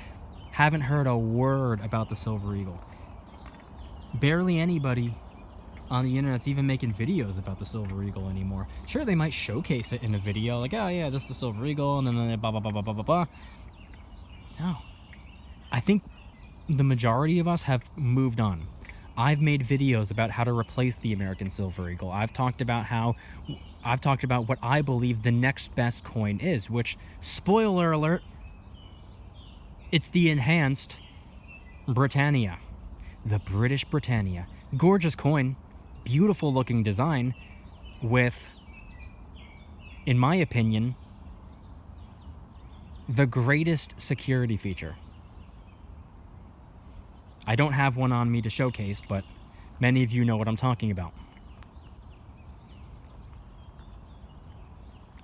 haven't heard a word about the Silver Eagle. Barely anybody on the internet's even making videos about the Silver Eagle anymore. Sure, they might showcase it in a video, like, oh yeah, this is the Silver Eagle, and then blah, blah, blah, blah, blah, blah, blah. No. I think the majority of us have moved on. I've made videos about how to replace the American Silver Eagle. I've talked about what I believe the next best coin is, which, spoiler alert, it's the enhanced Britannia. The British Britannia. Gorgeous coin. Beautiful looking design with, in my opinion, the greatest security feature. I don't have one on me to showcase, but Many of you know what I'm talking about.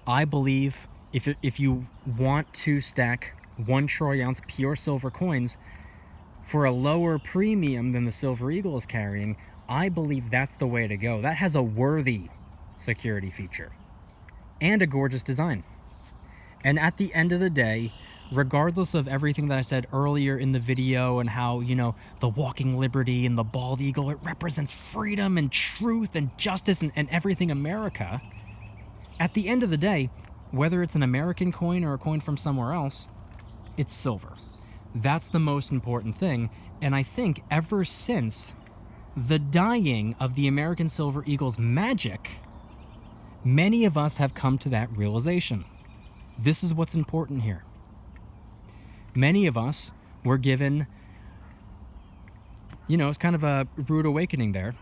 I believe if you want to stack 1 troy ounce pure silver coins for a lower premium than the Silver Eagle is carrying, I believe that's the way to go. That has a worthy security feature and a gorgeous design. And at the end of the day, regardless of everything that I said earlier in the video and how, you know, the walking liberty and the bald eagle, it represents freedom and truth and justice and everything America. At the end of the day, whether it's an American coin or a coin from somewhere else, it's silver. That's the most important thing. And I think ever since the dying of the American Silver Eagle's magic, many of us have come to that realization. This is what's important here. Many of us were given, you know, it's kind of a rude awakening there,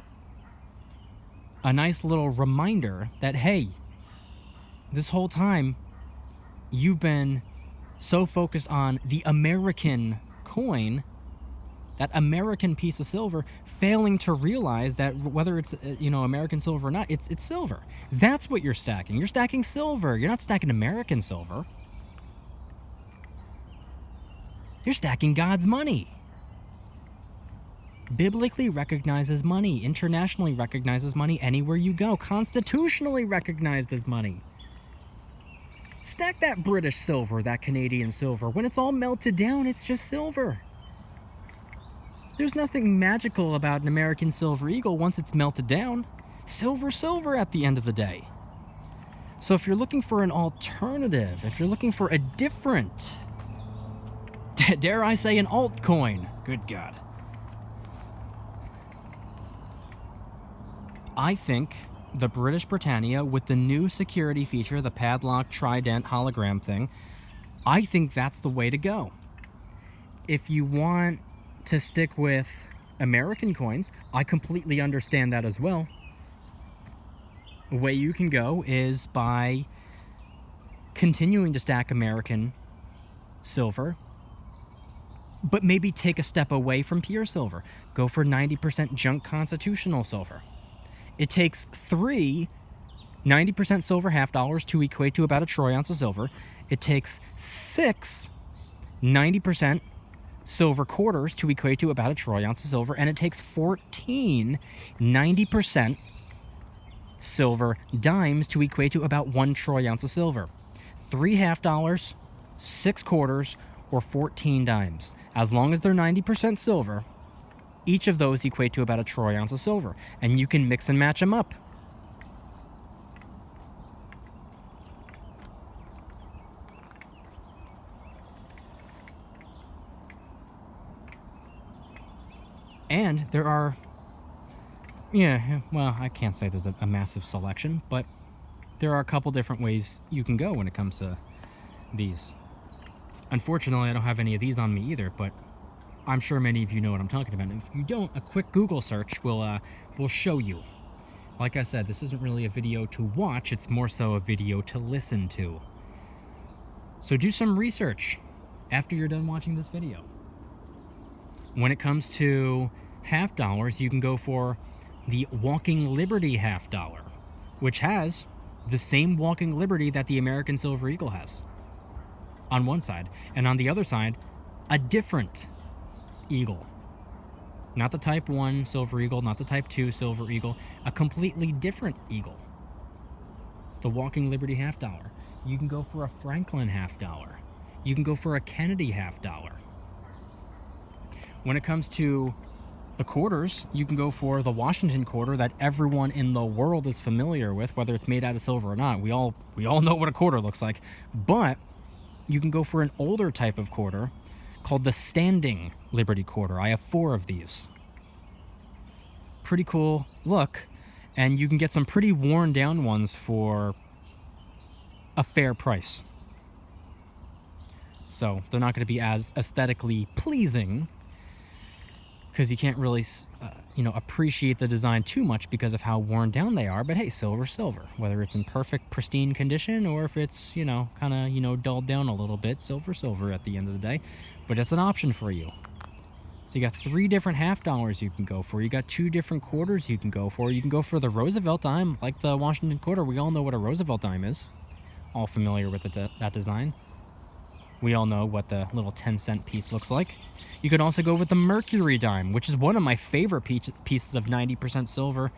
a nice little reminder that, hey, this whole time you've been so focused on the American coin, that American piece of silver, failing to realize that whether it's, you know, American silver or not, it's silver. That's what you're stacking. You're stacking silver. You're not stacking American silver. You're stacking God's money. Biblically recognized as money, internationally recognized as money anywhere you go, constitutionally recognized as money. Stack that British silver, that Canadian silver. When it's all melted down, it's just silver. There's nothing magical about an American Silver Eagle once it's melted down. Silver, silver at the end of the day. So if you're looking for an alternative, if you're looking for a different, dare I say, an altcoin, good God, I think the British Britannia, with the new security feature, the padlock trident hologram thing, I think that's the way to go. If you want to stick with American coins, I completely understand that as well. The way you can go is by continuing to stack American silver, but maybe take a step away from pure silver. Go for 90% junk constitutional silver. It takes 3 90% silver half dollars to equate to about a troy ounce of silver. It takes 6 90% silver quarters to equate to about a troy ounce of silver. And it takes 14 90% silver dimes to equate to about 1 troy ounce of silver. 3 half dollars, 6 quarters, or 14 dimes. As long as they're 90% silver, each of those equate to about a troy ounce of silver, and you can mix and match them up. And there are, well, I can't say there's a massive selection, but there are a couple different ways you can go when it comes to these. Unfortunately, I don't have any of these on me either, but I'm sure many of you know what I'm talking about. And if you don't, a quick Google search will show you. Like I said, this isn't really a video to watch, it's more so a video to listen to. So do some research after you're done watching this video. When it comes to half dollars, you can go for the Walking Liberty half dollar, which has the same walking liberty that the American Silver Eagle has on one side, and on the other side, a different eagle. Not the Type 1 Silver Eagle, not the Type 2 Silver Eagle, a completely different eagle. The Walking Liberty half dollar. You can go for a Franklin half dollar. You can go for a Kennedy half dollar. When it comes to the quarters, you can go for the Washington quarter that everyone in the world is familiar with, whether it's made out of silver or not. We all know what a quarter looks like. But you can go for an older type of quarter called the Standing Liberty Quarter. I have 4 of these. Pretty cool look, and you can get some pretty worn down ones for a fair price. So they're not going to be as aesthetically pleasing because you can't really appreciate the design too much because of how worn down they are. But hey, silver's silver, whether it's in perfect pristine condition or if it's dulled down a little bit. Silver at the end of the day, but it's an option for you. So you got 3 different half dollars you can go for. You got 2 different quarters you can go for. You can go for the Roosevelt dime, like the Washington quarter. We all know what a Roosevelt dime is. All familiar with that design. We all know what the little 10-cent piece looks like. You could also go with the Mercury dime, which is one of my favorite pieces of 90% silver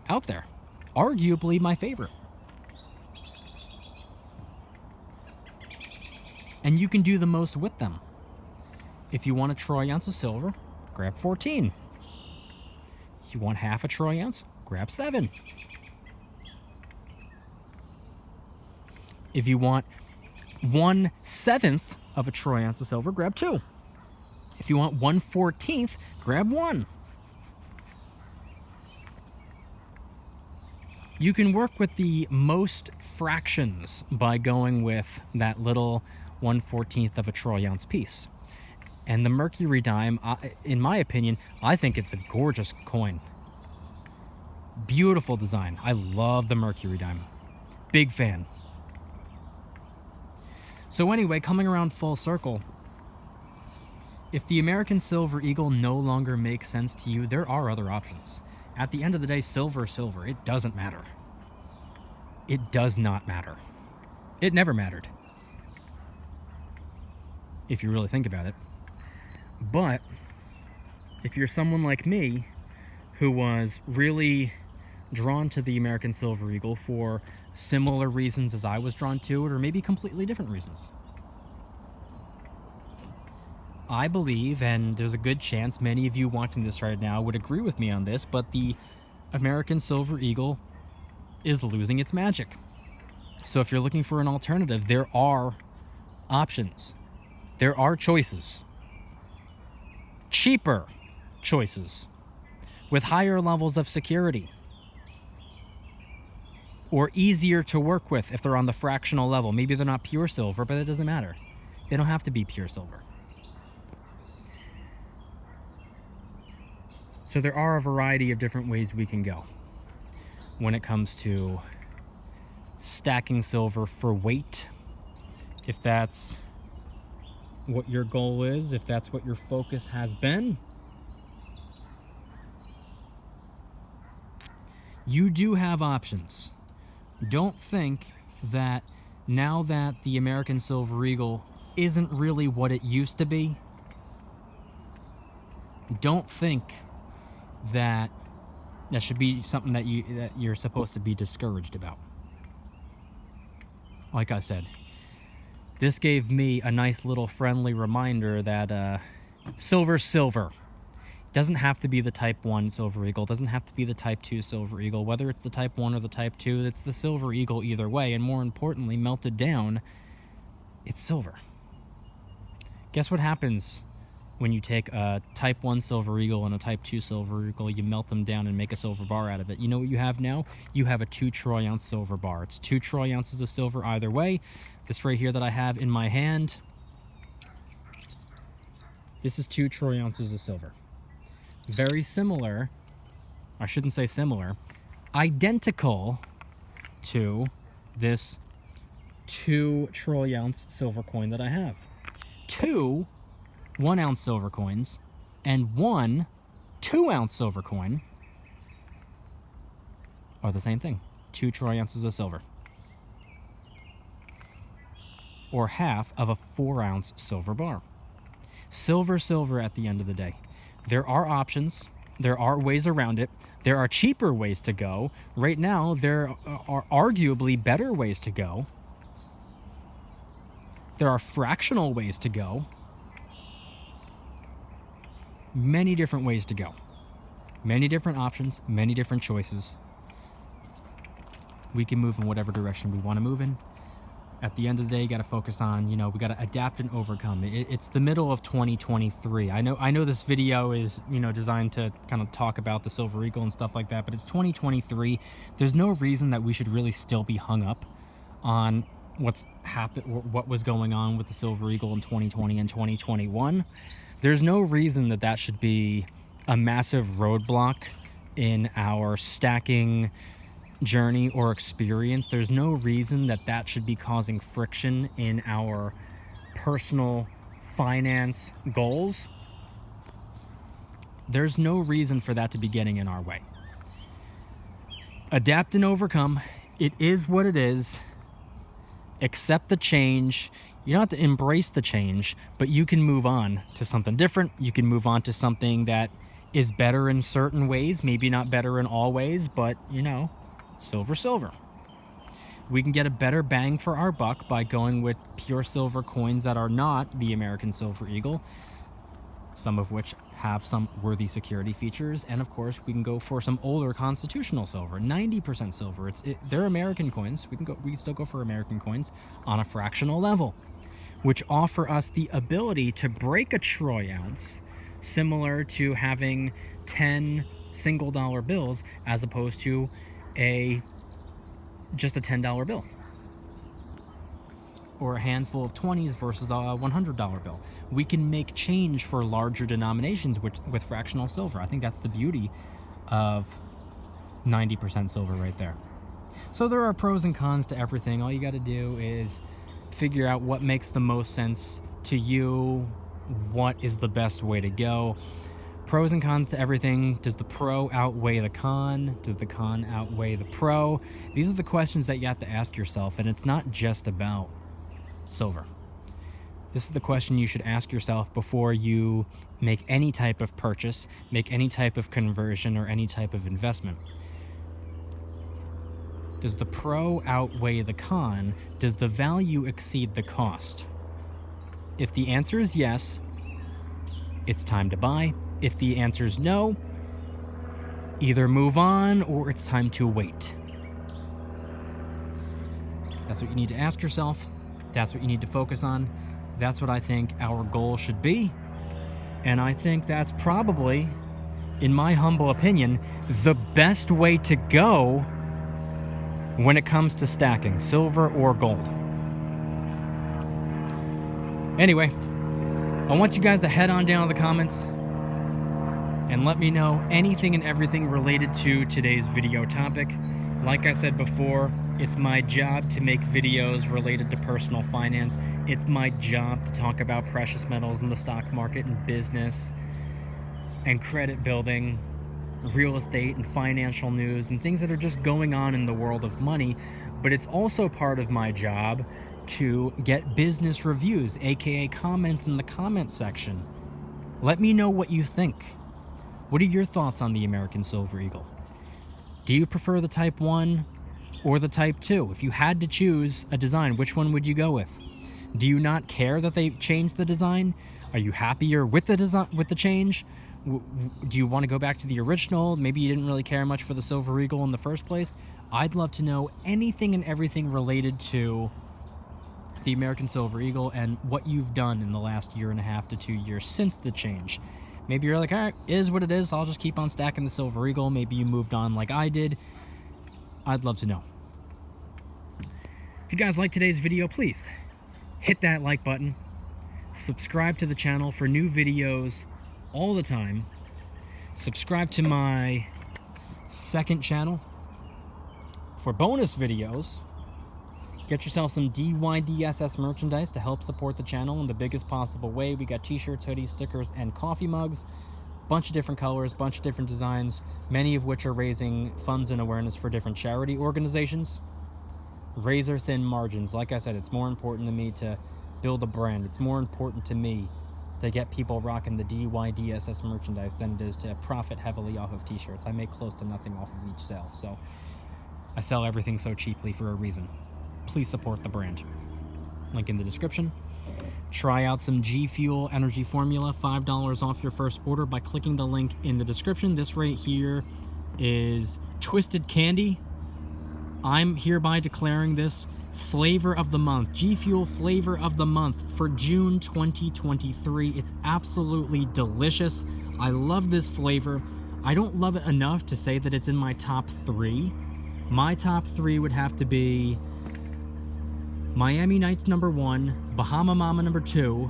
out there. Arguably my favorite. And you can do the most with them. If you want a troy ounce of silver, grab 14. If you want half a troy ounce, grab 7. If you want 1/7 of a troy ounce of silver, grab 2. If you want 1/14, grab 1. You can work with the most fractions by going with that little 1/14 of a troy ounce piece. And the Mercury dime, in my opinion, I think it's a gorgeous coin. Beautiful design. I love the Mercury dime. Big fan. So anyway, coming around full circle, if the American Silver Eagle no longer makes sense to you, there are other options. At the end of the day, silver is silver. It doesn't matter. It does not matter. It never mattered, if you really think about it. But if you're someone like me who was really drawn to the American Silver Eagle for similar reasons as I was drawn to it, or maybe completely different reasons, I believe, and there's a good chance many of you watching this right now would agree with me on this, but the American Silver Eagle is losing its magic. So if you're looking for an alternative, there are options. There are choices. Cheaper choices with higher levels of security, or easier to work with if they're on the fractional level. Maybe they're not pure silver, but it doesn't matter. They don't have to be pure silver. So there are a variety of different ways we can go when it comes to stacking silver for weight. If that's what your goal is, if that's what your focus has been, you do have options. Don't think that now that the American Silver Eagle isn't really what it used to be, don't think that that should be something that you're supposed to be discouraged about. Like I said, this gave me a nice little friendly reminder that silver's silver. It doesn't have to be the Type 1 Silver Eagle. It doesn't have to be the Type 2 Silver Eagle. Whether it's the Type 1 or the Type 2, it's the Silver Eagle either way. And more importantly, melted down, it's silver. Guess what happens when you take a Type 1 Silver Eagle and a Type 2 Silver Eagle, you melt them down and make a silver bar out of it? You know what you have now? You have a 2 troy ounce silver bar. It's 2 troy ounces of silver either way. This right here that I have in my hand, this is 2 troy ounces of silver. Very similar, I shouldn't say similar, identical to this 2 troy ounce silver coin that I have. 2 1-ounce silver coins and 1 2-ounce silver coin are the same thing. 2 troy ounces of silver, or half of a 4-ounce silver bar. Silver at the end of the day. There are options. There are ways around it. There are cheaper ways to go. Right now, there are arguably better ways to go. There are fractional ways to go. Many different ways to go. Many different options, many different choices. We can move in whatever direction we want to move in. At the end of the day, you got to focus on, we got to adapt and overcome. It's the middle of 2023. I know this video is, designed to kind of talk about the Silver Eagle and stuff like that, but it's 2023. There's no reason that we should really still be hung up on what's happened, what was going on with the Silver Eagle in 2020 and 2021. There's no reason that should be a massive roadblock in our stacking journey or experience. There's no reason that should be causing friction in our personal finance goals. There's no reason for that to be getting in our way. Adapt and overcome. It is what it is. Accept the change. You don't have to embrace the change, but you can move on to something different. You can move on to something that is better in certain ways, maybe not better in all ways, but, you know, silver. We can get a better bang for our buck by going with pure silver coins that are not the American Silver Eagle, some of which have some worthy security features. And of course, we can go for some older constitutional silver, 90% silver. They're American coins. We can still go for American coins on a fractional level, which offer us the ability to break a troy ounce, similar to having 10 single dollar bills as opposed to just a $10 bill, or a handful of 20s versus a $100 bill. We can make change for larger denominations with fractional silver. I think that's the beauty of 90% silver right there. So there are pros and cons to everything. All you got to do is figure out what makes the most sense to you, what is the best way to go. Pros and cons to everything. Does the pro outweigh the con? Does the con outweigh the pro? These are the questions that you have to ask yourself, and it's not just about silver. This is the question you should ask yourself before you make any type of purchase, make any type of conversion, or any type of investment. Does the pro outweigh the con? Does the value exceed the cost? If the answer is yes, it's time to buy. If the answer is no, either move on or it's time to wait. That's what you need to ask yourself. That's what you need to focus on. That's what I think our goal should be. And I think that's probably, in my humble opinion, the best way to go when it comes to stacking silver or gold. Anyway, I want you guys to head on down to the comments and let me know anything and everything related to today's video topic. Like I said before, it's my job to make videos related to personal finance. It's my job to talk about precious metals in the stock market and business and credit building, real estate and financial news and things that are just going on in the world of money. But it's also part of my job to get business reviews, aka comments in the comment section. Let me know what you think. What are your thoughts on the American Silver Eagle? Do you prefer the Type 1 or the Type 2? If you had to choose a design, which one would you go with? Do you not care that they changed the design? Are you happier with the design, with the change? Do you want to go back to the original? Maybe you didn't really care much for the Silver Eagle in the first place. I'd love to know anything and everything related to the American Silver Eagle and what you've done in the last 1.5 to 2 years since the change. Maybe you're like, all right, it is what it is. I'll just keep on stacking the Silver Eagle. Maybe you moved on like I did. I'd love to know. If you guys like today's video, please hit that like button. Subscribe to the channel for new videos all the time. Subscribe to my second channel for bonus videos. Get yourself some DYDSS merchandise to help support the channel in the biggest possible way. We got t-shirts, hoodies, stickers, and coffee mugs. Bunch of different colors, bunch of different designs, many of which are raising funds and awareness for different charity organizations. Razor thin margins. Like I said, it's more important to me to build a brand. It's more important to me to get people rocking the DYDSS merchandise than it is to profit heavily off of t-shirts. I make close to nothing off of each sale, so I sell everything so cheaply for a reason. Please support the brand. Link in the description. Try out some G Fuel energy formula, $5 off your first order by clicking the link in the description. This right here is Twisted Candy. I'm hereby declaring this flavor of the month, G Fuel flavor of the month for June 2023. It's absolutely delicious. I love this flavor. I don't love it enough to say that it's in my top 3. My top 3 would have to be Miami Nights number 1, Bahama Mama number 2,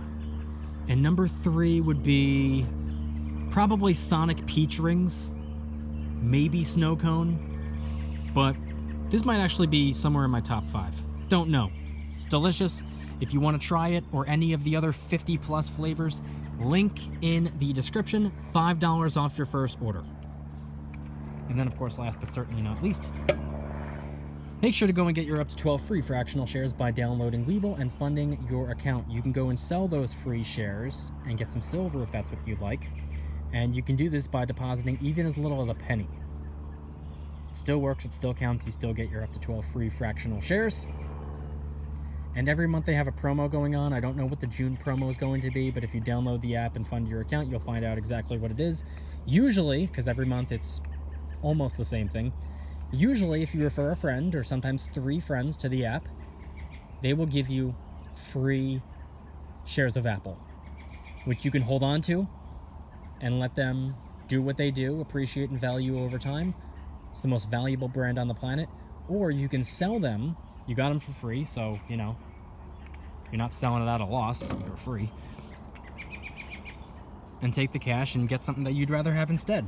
and number 3 would be probably Sonic Peach Rings, maybe Snow Cone, but this might actually be somewhere in my top 5. Don't know. It's delicious. If you want to try it or any of the other 50 plus flavors, link in the description, $5 off your first order. And then, of course, last but certainly not least, make sure to go and get your up to 12 free fractional shares by downloading Webull and funding your account. You can go and sell those free shares and get some silver if that's what you'd like. And you can do this by depositing even as little as a penny. It still works, it still counts, you still get your up to 12 free fractional shares. And every month they have a promo going on. I don't know what the June promo is going to be, but if you download the app and fund your account, you'll find out exactly what it is. Usually, because every month it's almost the same thing, usually if you refer a friend or sometimes 3 friends to the app, they will give you free shares of Apple, which you can hold on to and let them do what they do, appreciate and value over time. It's the most valuable brand on the planet. Or you can sell them. You got them for free, so, you know, you're not selling it at a loss. They're free. And take the cash and get something that you'd rather have instead.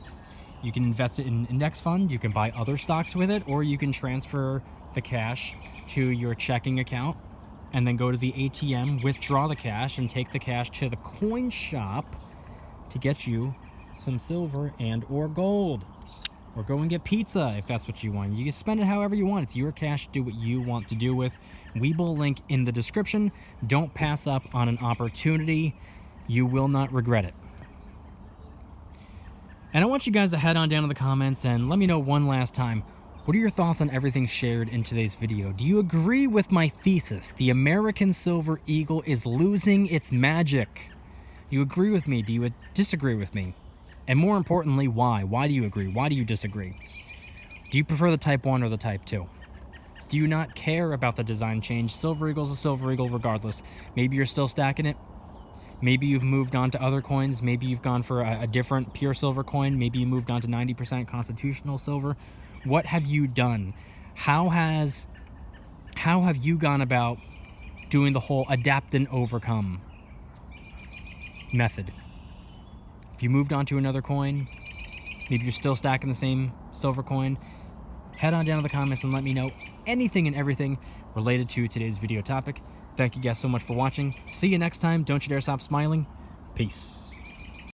You can invest it in an index fund, you can buy other stocks with it, or you can transfer the cash to your checking account and then go to the ATM, withdraw the cash, and take the cash to the coin shop to get you some silver and or gold. Or go and get pizza if that's what you want. You can spend it however you want. It's your cash. Do what you want to do with. Webull link in the description. Don't pass up on an opportunity. You will not regret it. And I want you guys to head on down to the comments and let me know one last time, what are your thoughts on everything shared in today's video? Do you agree with my thesis? The American Silver Eagle is losing its magic. Do you agree with me? Do you disagree with me? And more importantly, why? Why do you agree? Why do you disagree? Do you prefer the Type 1 or the Type 2? Do you not care about the design change? Silver Eagle's a Silver Eagle regardless. Maybe you're still stacking it. Maybe you've moved on to other coins. Maybe you've gone for a different pure silver coin. Maybe you moved on to 90% constitutional silver. What have you done? How have you gone about doing the whole adapt and overcome method? If you moved on to another coin, maybe you're still stacking the same silver coin, head on down to the comments and let me know anything and everything related to today's video topic. Thank you guys so much for watching. See you next time. Don't you dare stop smiling. Peace.